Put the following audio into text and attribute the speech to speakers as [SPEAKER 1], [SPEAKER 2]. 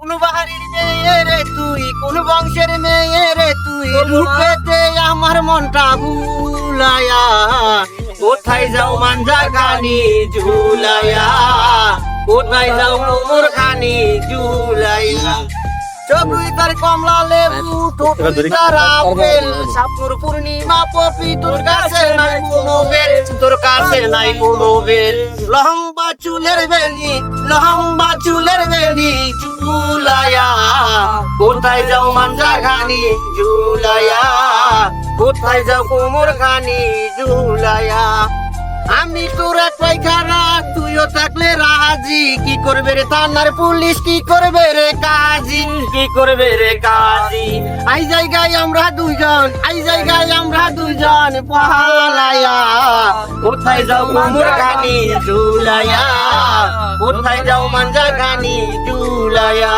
[SPEAKER 1] কোন বাহারির মেয়ে রে তুই, কোন বংশের মেয়ে রে তুই, রূপেতে আমার মনটা ভুলায়া, কোথায় যাও মাঞ্জা খানি ঝুলাইয়া, কোথায় যাও কোমর খানি ঝুলাইয়া। চোখই তার কমলা লেবু, ঠোঁটই তার আপেল, সাপুর পূর্ণিমা পপি, তোর কাছে নাই কোনো বেল, তোর কাছে নাই কোনো বেল। লম্বা চুলের বেলি, লম্বা চুলের বেলি ঝুলাইয়া, কোথায় যাও মাঞ্জা খানি ঝুলাইয়া, কোথায় যাও কোমর খানি ঝুলাইয়া। আমি তোরা কয়খানা, তুইও থাকলে রাজি, কি করবে রে থানার পুলিশ, কি করবে রে কাজী, কি করবে রে কাজী। এই জায়গায় আমরা দুইজন, এই জায়গায় আমরা দুইজন পালাইয়া, কোথায় যাও কোমর খানি ঝুলাইয়া, কোথায় যাও মাঞ্জা খানি ঝুলাইয়া।